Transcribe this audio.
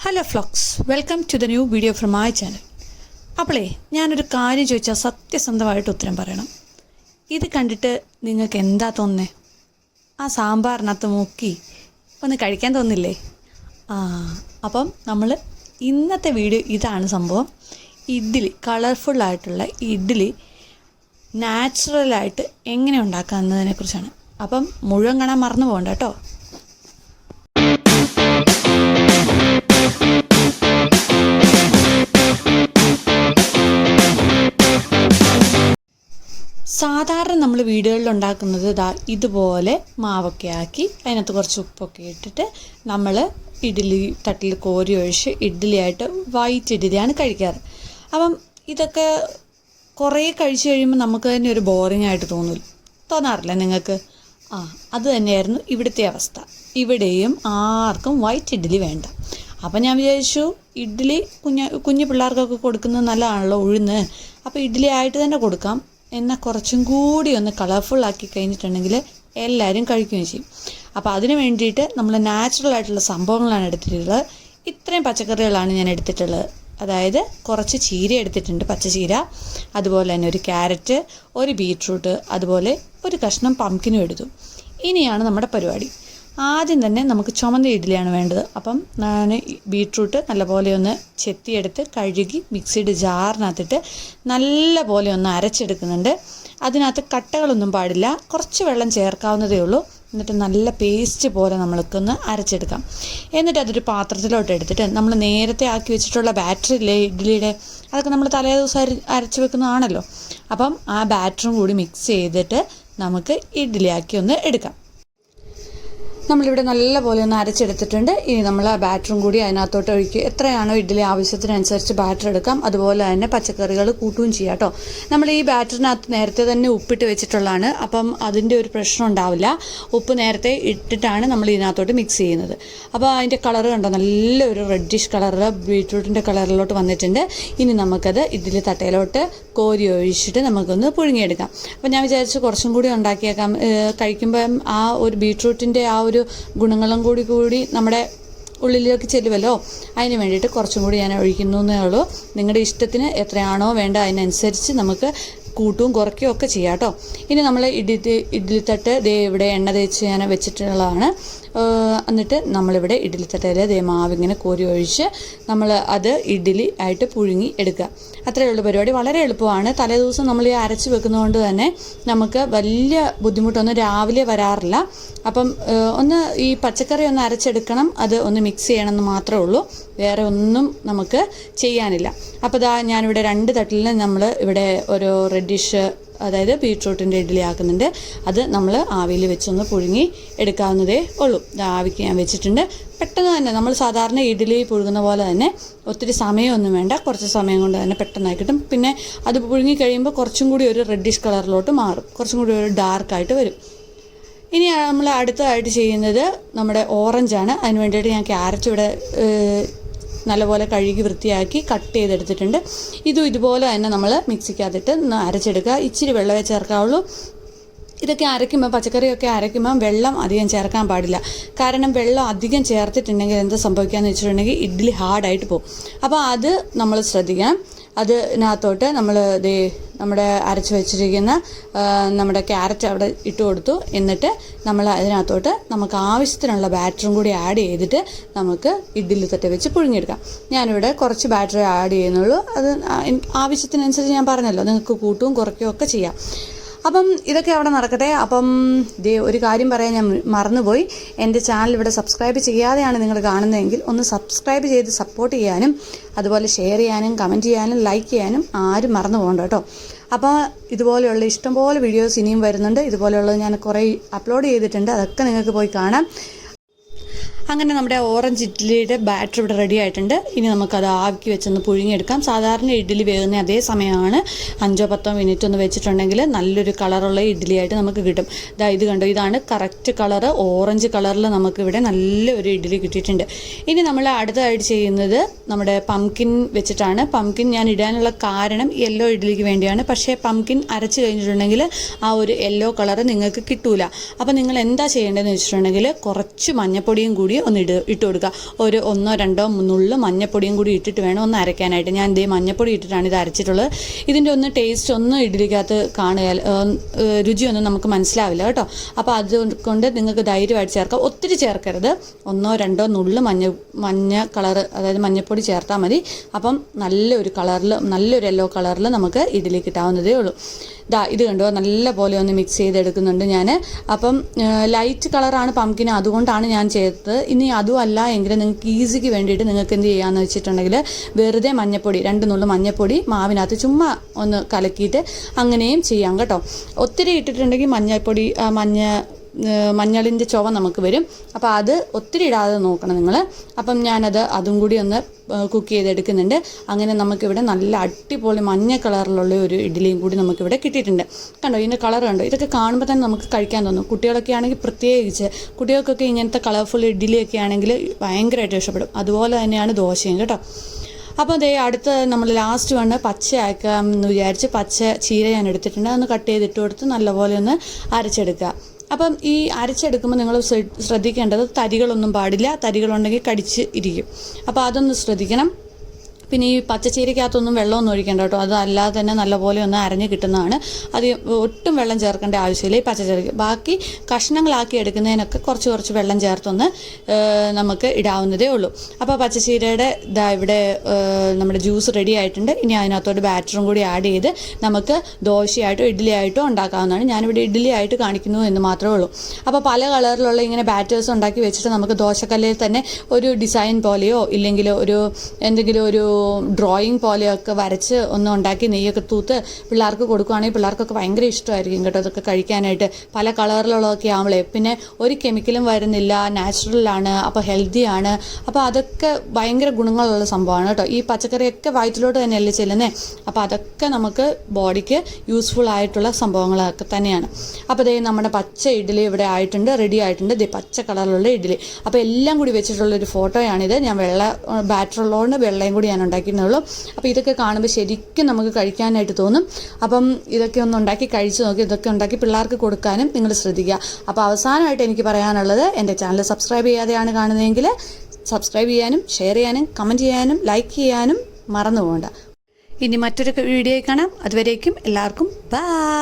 Hello folks, welcome to the new video from my channel. അപ്പോളേ ഞാനൊരു കാര്യം ചോദിച്ചാൽ സത്യസന്ധമായിട്ട് ഉത്തരം പറയണം. ഇത് കണ്ടിട്ട് നിങ്ങൾക്ക് എന്താ തോന്നുന്നത്? ആ സാമ്പാറിനകത്ത് മുക്കി ഒന്ന് കഴിക്കാൻ തോന്നില്ലേ? അപ്പം നമ്മൾ ഇന്നത്തെ വീഡിയോ ഇതാണ് സംഭവം. ഇഡ്ഡലി, കളർഫുള്ളായിട്ടുള്ള ഇഡ്ഡലി നാച്ചുറലായിട്ട് എങ്ങനെ ഉണ്ടാക്കുക എന്നതിനെക്കുറിച്ചാണ്. അപ്പം മുഴുവൻ കാണാൻ മറന്നു പോകണ്ട കേട്ടോ. സാധാരണ നമ്മൾ വീടുകളിൽ ഉണ്ടാക്കുന്നത് ഇതുപോലെ മാവൊക്കെ ആക്കി അതിനകത്ത് കുറച്ച് ഉപ്പൊക്കെ ഇട്ടിട്ട് നമ്മൾ ഇഡ്ഡലി തട്ടിൽ കോരി ഒഴിച്ച് ഇഡ്ഡലിയായിട്ട് വൈറ്റ് ഇഡ്ഡലിയാണ് കഴിക്കാറ്. അപ്പം ഇതൊക്കെ കുറേ കഴിച്ച് കഴിയുമ്പോൾ നമുക്ക് തന്നെ ഒരു ബോറിംഗ് ആയിട്ട് തോന്നാറില്ല നിങ്ങൾക്ക്? അത് തന്നെയായിരുന്നു ഇവിടുത്തെ അവസ്ഥ. ഇവിടെയും ആർക്കും വൈറ്റ് ഇഡ്ഡലി വേണ്ട. അപ്പം ഞാൻ വിചാരിച്ചു ഇഡ്ഡലി കുഞ്ഞു പിള്ളേർക്കൊക്കെ കൊടുക്കുന്നത് നല്ലതാണല്ലോ, ഉഴുന്ന്. അപ്പോൾ ഇഡ്ഡലി ആയിട്ട് തന്നെ കൊടുക്കാം. എന്നാൽ കുറച്ചും കൂടി ഒന്ന് കളർഫുള്ളാക്കി കഴിഞ്ഞിട്ടുണ്ടെങ്കിൽ എല്ലാവരും കഴിക്കുകയും ചെയ്യും. അപ്പോൾ അതിന് വേണ്ടിയിട്ട് നമ്മൾ നാച്ചുറലായിട്ടുള്ള സംഭവങ്ങളാണ് എടുത്തിട്ടുള്ളത്. ഇത്രയും പച്ചക്കറികളാണ് ഞാൻ എടുത്തിട്ടുള്ളത്. അതായത് കുറച്ച് ചീര എടുത്തിട്ടുണ്ട്, പച്ചച്ചീര, അതുപോലെ തന്നെ ഒരു ക്യാരറ്റ്, ഒരു ബീറ്റ്റൂട്ട്, അതുപോലെ ഒരു കഷ്ണം പംകിനും എടുത്തു. ഇനിയാണ് നമ്മുടെ പരിപാടി. ആദ്യം തന്നെ നമുക്ക് ചുമന്ന ഇഡ്ഡലിയാണ് വേണ്ടത്. അപ്പം ഞാൻ ബീറ്റ്റൂട്ട് നല്ലപോലെ ഒന്ന് ചെത്തിയെടുത്ത് കഴുകി മിക്സിയുടെ ജാറിനകത്തിട്ട് നല്ലപോലെ ഒന്ന് അരച്ചെടുക്കുന്നുണ്ട്. അതിനകത്ത് കട്ടകളൊന്നും പാടില്ല, കുറച്ച് വെള്ളം ചേർക്കാവുന്നതേ ഉള്ളൂ. എന്നിട്ട് നല്ല പേസ്റ്റ് പോലെ നമ്മൾക്കൊന്ന് അരച്ചെടുക്കാം. എന്നിട്ട് അതൊരു പാത്രത്തിലോട്ട് എടുത്തിട്ട് നമ്മൾ നേരത്തെ ആക്കി വെച്ചിട്ടുള്ള ബാറ്ററില്ലേ ഇഡ്ഡലിയുടെ, അതൊക്കെ നമ്മൾ തലേ ദിവസം അരച്ച് വെക്കുന്നതാണല്ലോ. അപ്പം ആ ബാറ്ററും കൂടി മിക്സ് ചെയ്തിട്ട് നമുക്ക് ഇഡ്ഡലിയാക്കി ഒന്ന് എടുക്കാം. നമ്മളിവിടെ നല്ലപോലെ ഒന്ന് അരച്ചെടുത്തിട്ടുണ്ട്. ഇനി നമ്മൾ ആ ബാറ്ററും കൂടി അതിനകത്തോട്ട് ഒഴിക്കുക. എത്രയാണോ ഇഡ്ഡലി ആവശ്യത്തിനനുസരിച്ച് ബാറ്റർ എടുക്കാം. അതുപോലെ തന്നെ പച്ചക്കറികൾ കൂട്ടുകയും ചെയ്യാം കേട്ടോ. നമ്മൾ ഈ ബാറ്ററിനകത്ത് നേരത്തെ തന്നെ ഉപ്പിട്ട് വെച്ചിട്ടുള്ളതാണ്. അപ്പം അതിൻ്റെ ഒരു പ്രശ്നം ഉണ്ടാവില്ല. ഉപ്പ് നേരത്തെ ഇട്ടിട്ടാണ് നമ്മൾ ഇതിനകത്തോട്ട് മിക്സ് ചെയ്യുന്നത്. അപ്പോൾ അതിൻ്റെ കളറ് കണ്ടോ, നല്ലൊരു റെഡിഷ് കളറിൽ ബീറ്റ്റൂട്ടിൻ്റെ കളറിലോട്ട് വന്നിട്ടുണ്ട്. ഇനി നമുക്കത് ഇഡ്ഡലി തട്ടയിലോട്ട് കോരി ഒഴിച്ചിട്ട് നമുക്കൊന്ന് പുഴുങ്ങിയെടുക്കാം. അപ്പോൾ ഞാൻ വിചാരിച്ചു കുറച്ചും കൂടി ഉണ്ടാക്കിയേക്കാം. കഴിക്കുമ്പം ആ ഒരു ബീറ്റ്റൂട്ടിൻ്റെ ആ ഒരു ഗുണങ്ങളും കൂടി നമ്മുടെ ഉള്ളിലേക്ക് ചെല്ലുമല്ലോ. അതിന് വേണ്ടിയിട്ട് കുറച്ചും കൂടി ഞാൻ ഒഴിക്കുന്നേ ഉള്ളൂ. നിങ്ങളുടെ ഇഷ്ടത്തിന് എത്രയാണോ വേണ്ട അതിനനുസരിച്ച് നമുക്ക് കൂട്ടും കുറയ്ക്കുകയും ഒക്കെ ചെയ്യാം കേട്ടോ. ഇനി നമ്മൾ ഇഡ്ഡലി തട്ട് ഇവിടെ എണ്ണ തേച്ച് ഞാൻ വെച്ചിട്ടുള്ളതാണ്. എന്നിട്ട് നമ്മളിവിടെ ഇഡ്ഡലി തട്ടയിൽ മാവിങ്ങനെ കോരി ഒഴിച്ച് നമ്മൾ അത് ഇഡ്ഡലി ആയിട്ട് പുഴുങ്ങി എടുക്കുക. അത്രയേ ഉള്ളൂ പരിപാടി. വളരെ എളുപ്പമാണ്. തലേ ദിവസം നമ്മൾ ഈ അരച്ച് വെക്കുന്നതുകൊണ്ട് തന്നെ നമുക്ക് വലിയ ബുദ്ധിമുട്ടൊന്നും രാവിലെ വരാറില്ല. അപ്പം ഒന്ന് ഈ പച്ചക്കറി ഒന്ന് അരച്ചെടുക്കണം, അത് ഒന്ന് മിക്സ് ചെയ്യണമെന്ന് മാത്രമേ ഉള്ളൂ. വേറെ ഒന്നും നമുക്ക് ചെയ്യാനില്ല. അപ്പോൾ ഞാനിവിടെ 2 തട്ടിൽ നമ്മൾ ഇവിടെ ഒരു റെഡിഷ്, അതായത് ബീറ്റ്റൂട്ടിൻ്റെ ഇഡ്ഡലി ആക്കുന്നുണ്ട്. അത് നമ്മൾ ആവിയിൽ വെച്ചൊന്ന് പുഴുങ്ങി എടുക്കാവുന്നതേ ഉള്ളൂ. ആവിക്ക് ഞാൻ വെച്ചിട്ടുണ്ട്. പെട്ടെന്ന് തന്നെ നമ്മൾ സാധാരണ ഇഡ്ഡലി പുഴുങ്ങുന്ന പോലെ തന്നെ ഒത്തിരി സമയമൊന്നും വേണ്ട, കുറച്ച് സമയം കൊണ്ട് തന്നെ പെട്ടെന്നായി കിട്ടും. പിന്നെ അത് പുഴുങ്ങി കഴിയുമ്പോൾ കുറച്ചും കൂടി ഒരു റെഡിഷ് കളറിലോട്ട് മാറും, കുറച്ചും കൂടി ഒരു ഡാർക്കായിട്ട് വരും. ഇനി നമ്മൾ അടുത്തതായിട്ട് ചെയ്യുന്നത് നമ്മുടെ ഓറഞ്ചാണ്. അതിന് വേണ്ടിയിട്ട് ഞാൻ ക്യാരറ്റ് ഇവിടെ നല്ലപോലെ കഴുകി വൃത്തിയാക്കി കട്ട് ചെയ്തെടുത്തിട്ടുണ്ട്. ഇതുപോലെ തന്നെ നമ്മൾ മിക്സിക്കകത്തിട്ട് അരച്ചെടുക്കുക. ഇച്ചിരി വെള്ളമേ ചേർക്കാവുള്ളൂ. ഇതൊക്കെ അരയ്ക്കുമ്പോൾ, പച്ചക്കറിയൊക്കെ അരയ്ക്കുമ്പോൾ വെള്ളം അധികം ചേർക്കാൻ പാടില്ല. കാരണം വെള്ളം അധികം ചേർത്തിട്ടുണ്ടെങ്കിൽ എന്താ സംഭവിക്കുകയെന്ന് വെച്ചിട്ടുണ്ടെങ്കിൽ ഇഡ്ഡലി ഹാർഡായിട്ട് പോകും. അപ്പോൾ അത് നമ്മൾ ശ്രദ്ധിക്കണം. അതിനകത്തോട്ട് നമ്മൾ നമ്മുടെ അരച്ച് വെച്ചിരിക്കുന്ന നമ്മുടെ ക്യാരറ്റ് അവിടെ ഇട്ട് കൊടുത്തു. എന്നിട്ട് നമ്മൾ അതിനകത്തോട്ട് നമുക്ക് ആവശ്യത്തിനുള്ള ബാറ്ററും കൂടി ആഡ് ചെയ്തിട്ട് നമുക്ക് ഇഡ്ഡലി തട്ട് വെച്ച് പുഴുങ്ങിയെടുക്കാം. ഞാനിവിടെ കുറച്ച് ബാറ്ററി ആഡ് ചെയ്യുന്നുള്ളൂ. അത് ആവശ്യത്തിനനുസരിച്ച് ഞാൻ പറഞ്ഞല്ലോ, നിങ്ങൾക്ക് കൂട്ടുകയും കുറയ്ക്കുകയും ഒക്കെ ചെയ്യാം. അപ്പം ഇതൊക്കെ അവിടെ നടക്കട്ടെ. അപ്പം ഒരു കാര്യം പറയാൻ ഞാൻ മറന്നുപോയി. എൻ്റെ ചാനൽ ഇവിടെ സബ്സ്ക്രൈബ് ചെയ്യാതെയാണ് നിങ്ങൾ കാണുന്നതെങ്കിൽ ഒന്ന് സബ്സ്ക്രൈബ് ചെയ്ത് സപ്പോർട്ട് ചെയ്യാനും അതുപോലെ ഷെയർ ചെയ്യാനും കമൻറ്റ് ചെയ്യാനും ലൈക്ക് ചെയ്യാനും ആരും മറന്നു പോകണ്ട കേട്ടോ. അപ്പോൾ ഇതുപോലെയുള്ള ഇഷ്ടംപോലെ വീഡിയോസ് ഇനിയും വരുന്നുണ്ട്. ഇതുപോലെയുള്ളത് ഞാൻ കുറേ അപ്ലോഡ് ചെയ്തിട്ടുണ്ട്. അതൊക്കെ നിങ്ങൾക്ക് പോയി കാണാം. അങ്ങനെ നമ്മുടെ ഓറഞ്ച് ഇഡ്ഡലിയുടെ ബാറ്റർ ഇവിടെ റെഡി ആയിട്ടുണ്ട്. ഇനി നമുക്കത് ആക്കി വെച്ചൊന്ന് പുഴുങ്ങിയെടുക്കാം. സാധാരണ ഇഡ്ഡലി വേകുന്ന അതേ സമയമാണ്. 5-10 മിനിറ്റ് ഒന്ന് വെച്ചിട്ടുണ്ടെങ്കിൽ നല്ലൊരു കളറുള്ള ഇഡ്ഡലിയായിട്ട് നമുക്ക് കിട്ടും. ഇത് കണ്ടോ, ഇതാണ് കറക്റ്റ് കളറ്. ഓറഞ്ച് കളറിൽ നമുക്കിവിടെ നല്ലൊരു ഇഡ്ഡലി കിട്ടിയിട്ടുണ്ട്. ഇനി നമ്മൾ അടുത്തതായിട്ട് ചെയ്യുന്നത് നമ്മുടെ പംകിൻ വെച്ചിട്ടാണ്. പംകിൻ ഞാൻ ഇടാനുള്ള കാരണം യെല്ലോ ഇഡ്ഡലിക്ക് വേണ്ടിയാണ്. പക്ഷേ പംകിൻ അരച്ച് കഴിഞ്ഞിട്ടുണ്ടെങ്കിൽ ആ ഒരു യെല്ലോ കളറ് നിങ്ങൾക്ക് കിട്ടൂല. അപ്പോൾ നിങ്ങൾ എന്താ ചെയ്യേണ്ടതെന്ന് വെച്ചിട്ടുണ്ടെങ്കിൽ കുറച്ച് മഞ്ഞപ്പൊടിയും കൂടി മഞ്ഞൾപ്പൊടി ഒന്ന് ഇട്ട് കൊടുക്കുക. ഒരു 1-2 നുള്ള് മഞ്ഞൾപ്പൊടിയും കൂടി ഇട്ടിട്ട് വേണം ഒന്ന് അരയ്ക്കാനായിട്ട്. ഞാൻ ഇതേ മഞ്ഞൾപ്പൊടി ഇട്ടിട്ടാണ് ഇത് അരച്ചിട്ടുള്ളത്. ഇതിൻ്റെ ഒന്ന് ടേസ്റ്റ് ഒന്നും ഇഡ്ഡലിക്കകത്ത് കാണുകയാൽ രുചിയൊന്നും നമുക്ക് മനസ്സിലാവില്ല കേട്ടോ. അപ്പോൾ അതുകൊണ്ട് നിങ്ങൾക്ക് ധൈര്യമായിട്ട് ചേർക്കാം. ഒത്തിരി ചേർക്കരുത്. 1-2 നുള്ള് മഞ്ഞ കളർ, അതായത് മഞ്ഞൾപ്പൊടി ചേർത്താൽ മതി. അപ്പം നല്ലൊരു കളറിൽ, നല്ലൊരു യെല്ലോ കളറിൽ നമുക്ക് ഇഡ്ഡലി കിട്ടാവുന്നതേ ഉള്ളൂ. ഇത് കണ്ടോ, നല്ല പോലെ ഒന്ന് മിക്സ് ചെയ്തെടുക്കുന്നുണ്ട് ഞാൻ. അപ്പം ലൈറ്റ് കളറാണ് പംകിൻ, അതുകൊണ്ടാണ് ഞാൻ ചേർത്തത്. ഇനി അതും അല്ല എങ്കിൽ നിങ്ങൾക്ക് ഈസിക്ക് വേണ്ടിയിട്ട് നിങ്ങൾക്ക് എന്ത് ചെയ്യാമെന്ന് വെച്ചിട്ടുണ്ടെങ്കിൽ വെറുതെ മഞ്ഞൾപ്പൊടി 2 നുള്ള് മഞ്ഞൾപ്പൊടി മാവിനകത്ത് ചുമ്മാ ഒന്ന് കലക്കിയിട്ട് അങ്ങനെയും ചെയ്യാം കേട്ടോ. ഒത്തിരി ഇട്ടിട്ടുണ്ടെങ്കിൽ മഞ്ഞളിൻ്റെ ചുവ നമുക്ക് വരും. അപ്പോൾ അത് ഒത്തിരി ഇടാതെ നോക്കണം നിങ്ങൾ. അപ്പം അതും കൂടി ഒന്ന് കുക്ക് ചെയ്തെടുക്കുന്നുണ്ട്. അങ്ങനെ നമുക്കിവിടെ നല്ല അടിപൊളി മഞ്ഞ കളറിലുള്ള ഒരു ഇഡ്ഡലിയും കൂടി നമുക്കിവിടെ കിട്ടിയിട്ടുണ്ട്. കണ്ടോ, ഇതിൻ്റെ കളർ കണ്ടോ? ഇതൊക്കെ കാണുമ്പോൾ തന്നെ നമുക്ക് കഴിക്കാൻ തോന്നും. കുട്ടികളൊക്കെ ആണെങ്കിൽ പ്രത്യേകിച്ച്, കുട്ടികൾക്കൊക്കെ ഇങ്ങനത്തെ കളർഫുൾ ഇഡ്ഡലിയൊക്കെ ആണെങ്കിൽ ഭയങ്കരമായിട്ട് ഇഷ്ടപ്പെടും. അതുപോലെ തന്നെയാണ് ദോശയും കേട്ടോ. അപ്പോൾ അടുത്ത നമ്മൾ ലാസ്റ്റ് വന്ന് പച്ചയാക്കാം എന്ന് വിചാരിച്ച് പച്ച ചീര ഞാൻ എടുത്തിട്ടുണ്ട്. അതൊന്ന് കട്ട് ചെയ്തിട്ട് കൊടുത്ത് നല്ലപോലെ ഒന്ന് അരച്ചെടുക്കുക. അപ്പം ഈ അരച്ചെടുക്കുമ്പോൾ നിങ്ങൾ ശ്രദ്ധിക്കേണ്ടത് തരികളൊന്നും പാടില്ല. തരികളുണ്ടെങ്കിൽ കടിച്ച് ഇരിക്കും. അപ്പോൾ അതൊന്ന് ശ്രദ്ധിക്കണം. പിന്നെ ഈ പച്ചച്ചീരയ്ക്കകത്തൊന്നും വെള്ളമൊന്നും ഒഴിക്കേണ്ട കേട്ടോ. അത് അല്ലാതെ തന്നെ നല്ലപോലെ ഒന്ന് അരഞ്ഞ് കിട്ടുന്നതാണ്. അത് ഒട്ടും വെള്ളം ചേർക്കേണ്ട ആവശ്യമില്ല ഈ പച്ചച്ചീരയ്ക്ക്. ബാക്കി കഷ്ണങ്ങളാക്കി എടുക്കുന്നതിനൊക്കെ കുറച്ച് വെള്ളം ചേർത്തൊന്ന് നമുക്ക് ഇടാവുന്നതേ ഉള്ളൂ. അപ്പോൾ പച്ചച്ചീരയുടെ ഇവിടെ നമ്മുടെ ജ്യൂസ് റെഡി ആയിട്ടുണ്ട്. ഇനി അതിനകത്തോട്ട് ബാറ്ററും കൂടി ആഡ് ചെയ്ത് നമുക്ക് ദോശയായിട്ടോ ഇഡ്ഡലിയായിട്ടോ ഉണ്ടാക്കാവുന്നതാണ്. ഞാനിവിടെ ഇഡ്ഡലിയായിട്ട് കാണിക്കുന്നു എന്ന് മാത്രമേ ഉള്ളൂ. അപ്പോൾ പല കളറിലുള്ള ഇങ്ങനെ ബാറ്റേഴ്സ് ഉണ്ടാക്കി വെച്ചിട്ട് നമുക്ക് ദോശക്കല്ലിൽ തന്നെ ഒരു ഡിസൈൻ പോലെയോ ഇല്ലെങ്കിൽ എന്തെങ്കിലും ഒരു ഡ്രോയിങ് പോലെയൊക്കെ വരച്ച് ഒന്ന് ഉണ്ടാക്കി നെയ്യൊക്കെ തൂത്ത് പിള്ളേർക്ക് കൊടുക്കുകയാണെങ്കിൽ പിള്ളേർക്കൊക്കെ ഭയങ്കര ഇഷ്ടമായിരിക്കും കേട്ടോ അതൊക്കെ കഴിക്കാനായിട്ട്. പല കളറിലുള്ളതൊക്കെ ആവുമ്പളേ പിന്നെ ഒരു കെമിക്കലും വരുന്നില്ല, നാച്ചുറലാണ്, അപ്പോൾ ഹെൽത്തിയാണ്. അപ്പോൾ അതൊക്കെ ഭയങ്കര ഗുണങ്ങളുള്ള സംഭവമാണ് കേട്ടോ. ഈ പച്ചക്കറിയൊക്കെ വയറ്റിലോട്ട് തന്നെയല്ലേ ചെല്ലുന്നത്. അപ്പോൾ അതൊക്കെ നമുക്ക് ബോഡിക്ക് യൂസ്ഫുൾ ആയിട്ടുള്ള സംഭവങ്ങളൊക്കെ തന്നെയാണ്. അപ്പോൾ നമ്മുടെ പച്ച ഇഡ്ഡലി ഇവിടെ ആയിട്ടുണ്ട്, റെഡി ആയിട്ടുണ്ട്. പച്ച കളറിലുള്ള ഇഡ്ഡലി. അപ്പോൾ എല്ലാം കൂടി വെച്ചിട്ടുള്ളൊരു ഫോട്ടോയാണിത്. ഞാൻ ബാറ്ററുള്ളതുകൊണ്ട് വെള്ളയും കൂടി ഞാൻ ഉണ്ടാക്കിയിരുന്നുള്ളൂ. അപ്പോൾ ഇതൊക്കെ കാണുമ്പോൾ ശരിക്കും നമുക്ക് കഴിക്കാനായിട്ട് തോന്നും. അപ്പം ഇതൊക്കെ ഒന്ന് ഉണ്ടാക്കി കഴിച്ച് നോക്കി. ഇതൊക്കെ ഉണ്ടാക്കി പിള്ളേർക്ക് കൊടുക്കാനും നിങ്ങൾ ശ്രദ്ധിക്കുക. അപ്പോൾ അവസാനമായിട്ട് എനിക്ക് പറയാനുള്ളത്, എൻ്റെ ചാനൽ സബ്സ്ക്രൈബ് ചെയ്യാതെയാണ് കാണുന്നതെങ്കിൽ സബ്സ്ക്രൈബ് ചെയ്യാനും ഷെയർ ചെയ്യാനും കമൻറ്റ് ചെയ്യാനും ലൈക്ക് ചെയ്യാനും മറന്നു പോകണ്ട. ഇനി മറ്റൊരു വീഡിയോ കാണാം. അതുവരേക്കും എല്ലാവർക്കും ബൈ.